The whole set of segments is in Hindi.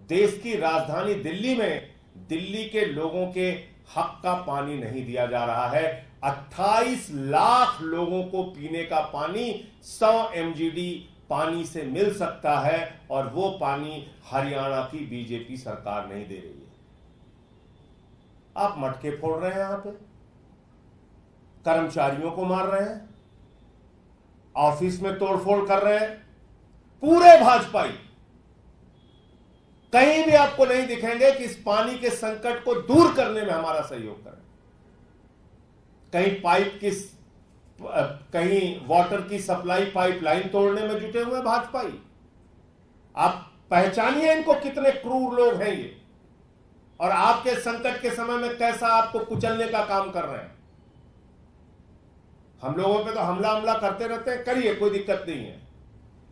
देश की राजधानी दिल्ली में दिल्ली के लोगों के हक का पानी नहीं दिया जा रहा है। 28 लाख लोगों को पीने का पानी 100 MGD पानी से मिल सकता है और वो पानी हरियाणा की बीजेपी सरकार नहीं दे रही है। आप मटके फोड़ रहे हैं, यहां पे कर्मचारियों को मार रहे हैं, ऑफिस में तोड़फोड़ कर रहे हैं। पूरे भाजपाई कहीं भी आपको नहीं दिखेंगे कि इस पानी के संकट को दूर करने में हमारा सहयोग करें। कहीं वाटर की सप्लाई पाइपलाइन तोड़ने में जुटे हुए भाजपाई। आप पहचानिए इनको, कितने क्रूर लोग हैं ये, और आपके संकट के समय में कैसा आपको कुचलने का काम कर रहे हैं। हम लोगों पे तो हमला करते रहते हैं, करिए, कोई दिक्कत नहीं है,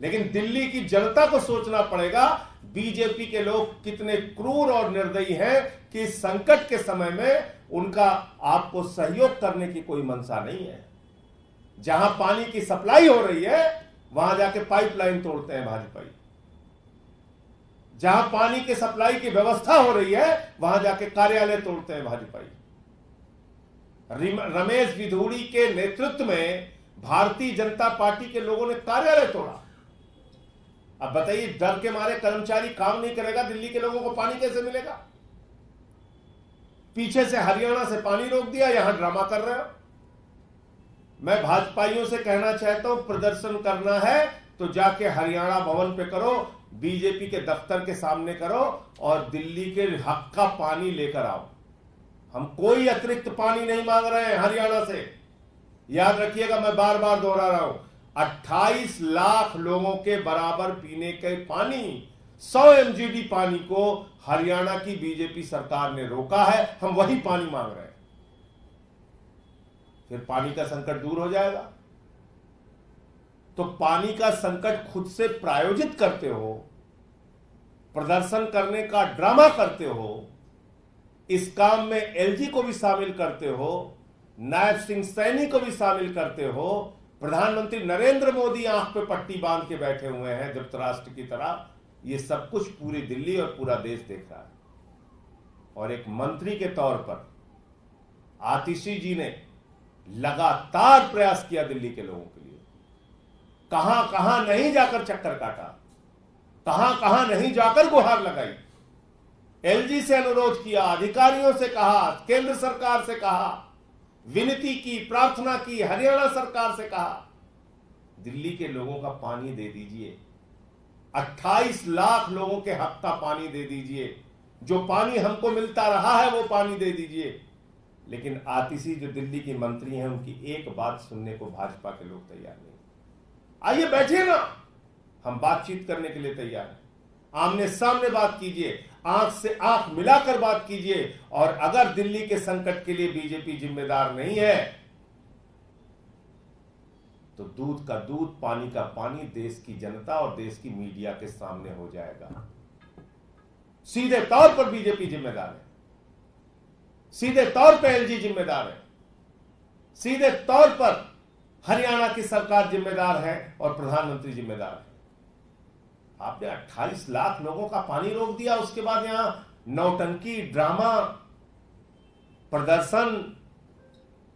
लेकिन दिल्ली की जनता को सोचना पड़ेगा बीजेपी के लोग कितने क्रूर और निर्दयी हैं कि इस संकट के समय में उनका आपको सहयोग करने की कोई मंशा नहीं है। जहां पानी की सप्लाई हो रही है वहां जाके पाइपलाइन तोड़ते हैं भाजपाई। जहां पानी की सप्लाई की व्यवस्था हो रही है वहां जाके कार्यालय तोड़ते हैं भाजपाई। रमेश विधूड़ी के नेतृत्व में भारतीय जनता पार्टी के लोगों ने कार्यालय तोड़ा। अब बताइए, डर के मारे कर्मचारी काम नहीं करेगा, दिल्ली के लोगों को पानी कैसे मिलेगा? पीछे से हरियाणा से पानी रोक दिया, यहां ड्रामा कर रहे हो। मैं भाजपाइयों से कहना चाहता हूं, प्रदर्शन करना है तो जाके हरियाणा भवन पे करो, बीजेपी के दफ्तर के सामने करो और दिल्ली के हक का पानी लेकर आओ। हम कोई अतिरिक्त पानी नहीं मांग रहे हैं हरियाणा से। याद रखिएगा, मैं बार बार दोहरा रहा हूं, 28 लाख लोगों के बराबर पीने के पानी 100 MGD पानी को हरियाणा की बीजेपी सरकार ने रोका है। हम वही पानी मांग रहे हैं। फिर पानी का संकट दूर हो जाएगा। तो पानी का संकट खुद से प्रायोजित करते हो, प्रदर्शन करने का ड्रामा करते हो, इस काम में LG को भी शामिल करते हो, नायब सिंह सैनी को भी शामिल करते हो। प्रधानमंत्री नरेंद्र मोदी आंख पे पट्टी बांध के बैठे हुए हैं धृतराष्ट्र की तरह। ये सब कुछ पूरी दिल्ली और पूरा देश देख रहा है। और एक मंत्री के तौर पर आतिशी जी ने लगातार प्रयास किया दिल्ली के लोगों के लिए। कहां कहां नहीं जाकर चक्कर काटा, कहां कहां नहीं जाकर गुहार लगाई, LG से अनुरोध किया, अधिकारियों से कहा, केंद्र सरकार से कहा, विनती की, प्रार्थना की, हरियाणा सरकार से कहा, दिल्ली के लोगों का पानी दे दीजिए। 28 लाख लोगों के हक का पानी दे दीजिए। जो पानी हमको मिलता रहा है वो पानी दे दीजिए। लेकिन आतिशी जो दिल्ली की मंत्री हैं, उनकी एक बात सुनने को भाजपा के लोग तैयार नहीं। आइए बैठिए ना, हम बातचीत करने के लिए तैयार हैं। आमने सामने बात कीजिए, आंख से आंख मिलाकर बात कीजिए। और अगर दिल्ली के संकट के लिए बीजेपी जिम्मेदार नहीं है तो दूध का दूध, पानी का पानी देश की जनता और देश की मीडिया के सामने हो जाएगा। सीधे तौर पर बीजेपी जिम्मेदार है, सीधे तौर पर LG जिम्मेदार है, सीधे तौर पर हरियाणा की सरकार जिम्मेदार है और प्रधानमंत्री जिम्मेदार है। आपने 28 लाख लोगों का पानी रोक दिया, उसके बाद यहां नौटंकी, ड्रामा, प्रदर्शन,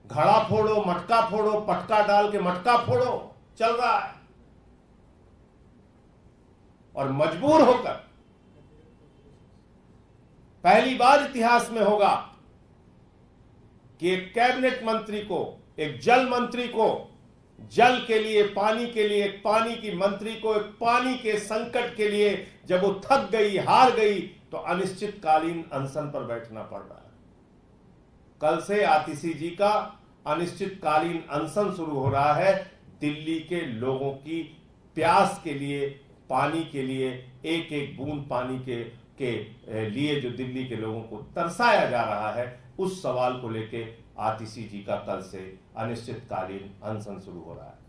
घड़ा फोड़ो, मटका फोड़ो, पटका डाल के मटका फोड़ो चल रहा है। और मजबूर होकर, पहली बार इतिहास में होगा कि एक कैबिनेट मंत्री को, एक जल मंत्री को, जल के लिए, पानी के लिए, एक पानी की मंत्री को, एक पानी के संकट के लिए जब वो थक गई, हार गई, तो अनिश्चितकालीन अनशन पर बैठना पड़ रहा है। कल से आतिशी जी का अनिश्चितकालीन अनशन शुरू हो रहा है। दिल्ली के लोगों की प्यास के लिए, पानी के लिए, एक एक बूंद पानी के लिए जो दिल्ली के लोगों को तरसाया जा रहा है, उस सवाल को लेके आतिशी जी का कल से अनिश्चितकालीन अनशन शुरू हो रहा है।